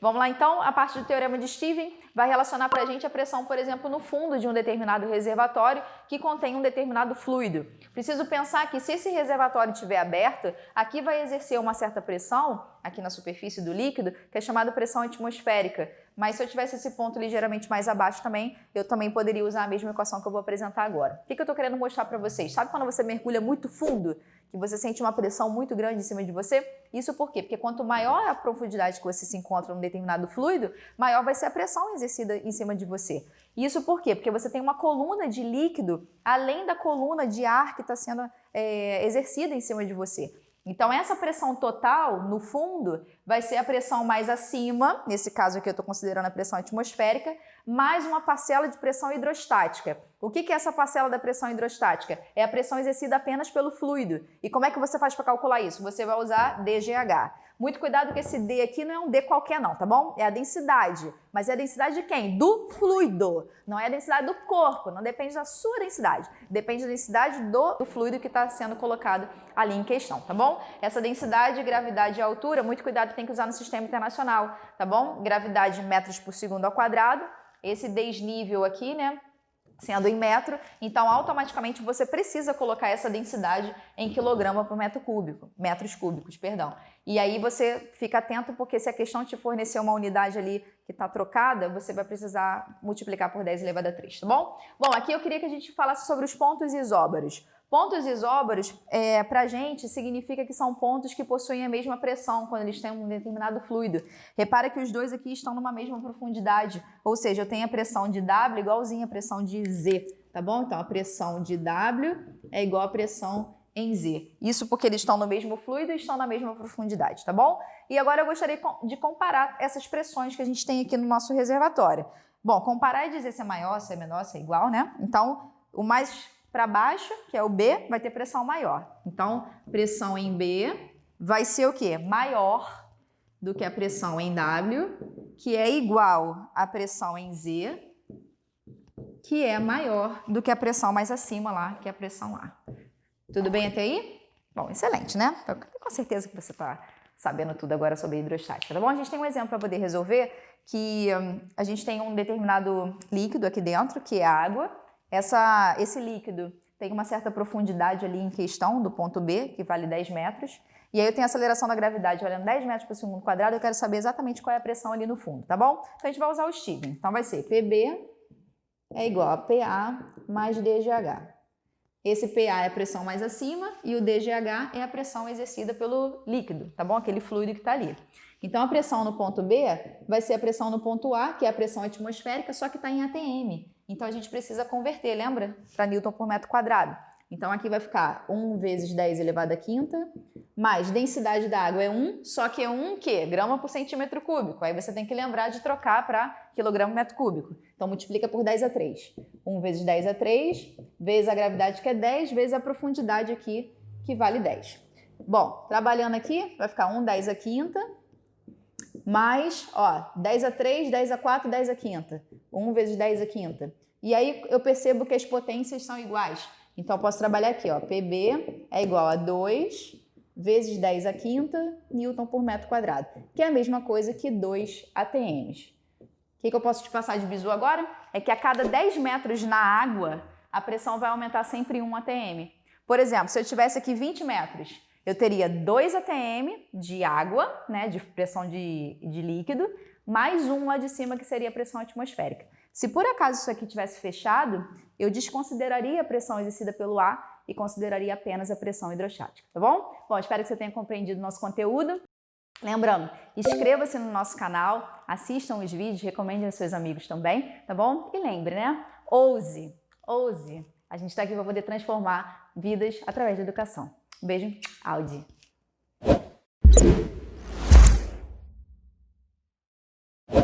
Vamos lá então, a parte do teorema de Stevens vai relacionar para a gente a pressão, por exemplo, no fundo de um determinado reservatório que contém um determinado fluido. Preciso pensar que se esse reservatório estiver aberto, aqui vai exercer uma certa pressão, aqui na superfície do líquido, que é chamada pressão atmosférica. Mas se eu tivesse esse ponto ligeiramente mais abaixo também, eu também poderia usar a mesma equação que eu vou apresentar agora. O que eu estou querendo mostrar para vocês? Sabe quando você mergulha muito fundo, que você sente uma pressão muito grande em cima de você? Isso por quê? Porque quanto maior a profundidade que você se encontra num determinado fluido, maior vai ser a pressão exercida em cima de você. Isso por quê? Porque você tem uma coluna de líquido além da coluna de ar que está sendo exercida em cima de você. Então, essa pressão total, no fundo, vai ser a pressão mais acima, nesse caso aqui eu estou considerando a pressão atmosférica, mais uma parcela de pressão hidrostática. O que é essa parcela da pressão hidrostática? É a pressão exercida apenas pelo fluido. E como é que você faz para calcular isso? Você vai usar DGH. Muito cuidado que esse D aqui não é um D qualquer não, tá bom? É a densidade. Mas é a densidade de quem? Do fluido. Não é a densidade do corpo, não depende da sua densidade. Depende da densidade do fluido que está sendo colocado ali em questão, tá bom? Essa densidade, gravidade e altura, muito cuidado que tem que usar no sistema internacional, tá bom? Gravidade em metros por segundo ao quadrado. Esse desnível aqui, né? Sendo em metro, então automaticamente você precisa colocar essa densidade em quilograma por metro cúbico, metros cúbicos, perdão. E aí você fica atento porque se a questão te fornecer uma unidade ali que está trocada, você vai precisar multiplicar por 10 elevado a 3, tá bom? Bom, aqui eu queria que a gente falasse sobre os pontos isóbaros. Pontos isóbaros, para a gente, significa que são pontos que possuem a mesma pressão quando eles têm um determinado fluido. Repara que os dois aqui estão numa mesma profundidade, ou seja, eu tenho a pressão de W igualzinha à pressão de Z, tá bom? Então, a pressão de W é igual à pressão em Z. Isso porque eles estão no mesmo fluido e estão na mesma profundidade, tá bom? E agora eu gostaria de comparar essas pressões que a gente tem aqui no nosso reservatório. Bom, comparar e dizer se é maior, se é menor, se é igual, né? Então, o mais para baixo, que é o B, vai ter pressão maior. Então, pressão em B vai ser o quê? Maior do que a pressão em W, que é igual à pressão em Z, que é maior do que a pressão mais acima lá, que é a pressão A. Tudo bem até aí? Bom, excelente, né? Eu tenho com certeza que você está sabendo tudo agora sobre hidrostática, tá bom? A gente tem um exemplo para poder resolver, que a gente tem um determinado líquido aqui dentro, que é a água. Esse líquido tem uma certa profundidade ali em questão do ponto B, que vale 10 metros. E aí eu tenho a aceleração da gravidade olhando 10 metros por segundo quadrado, eu quero saber exatamente qual é a pressão ali no fundo, tá bom? Então a gente vai usar o Stevens. Então vai ser PB é igual a PA mais DGH. Esse PA é a pressão mais acima e o DGH é a pressão exercida pelo líquido, tá bom? Aquele fluido que está ali. Então a pressão no ponto B vai ser a pressão no ponto A, que é a pressão atmosférica, só que está em ATM. Então a gente precisa converter, lembra? Para Newton por metro quadrado. Então aqui vai ficar 1 vezes 10 elevado à quinta, mais densidade da água é 1, só que é 1 que? Grama por centímetro cúbico. Aí você tem que lembrar de trocar para quilograma metro cúbico. Então multiplica por 10 a 3. 1 vezes 10 a 3, vezes a gravidade que é 10, vezes a profundidade aqui, que vale 10. Bom, trabalhando aqui, vai ficar 1, 10 a quinta, mais, ó, 10 a 3, 10 a 4, 10 a quinta. 1 vezes 10 a quinta. E aí eu percebo que as potências são iguais. Então eu posso trabalhar aqui, ó, PB é igual a 2 vezes 10 a quinta Newton por metro quadrado, que é a mesma coisa que 2 ATMs. O que eu posso te passar de bizu agora? É que a cada 10 metros na água, a pressão vai aumentar sempre 1 ATM. Por exemplo, se eu tivesse aqui 20 metros, eu teria 2 ATM de água, né, de pressão de líquido, mais 1 lá de cima, que seria a pressão atmosférica. Se por acaso isso aqui tivesse fechado, eu desconsideraria a pressão exercida pelo ar e consideraria apenas a pressão hidrostática, tá bom? Bom, espero que você tenha compreendido o nosso conteúdo. Lembrando, inscreva-se no nosso canal, assistam os vídeos, recomendem aos seus amigos também, tá bom? E lembre, né? Ouse! A gente está aqui para poder transformar vidas através da educação. Um beijo, Audi!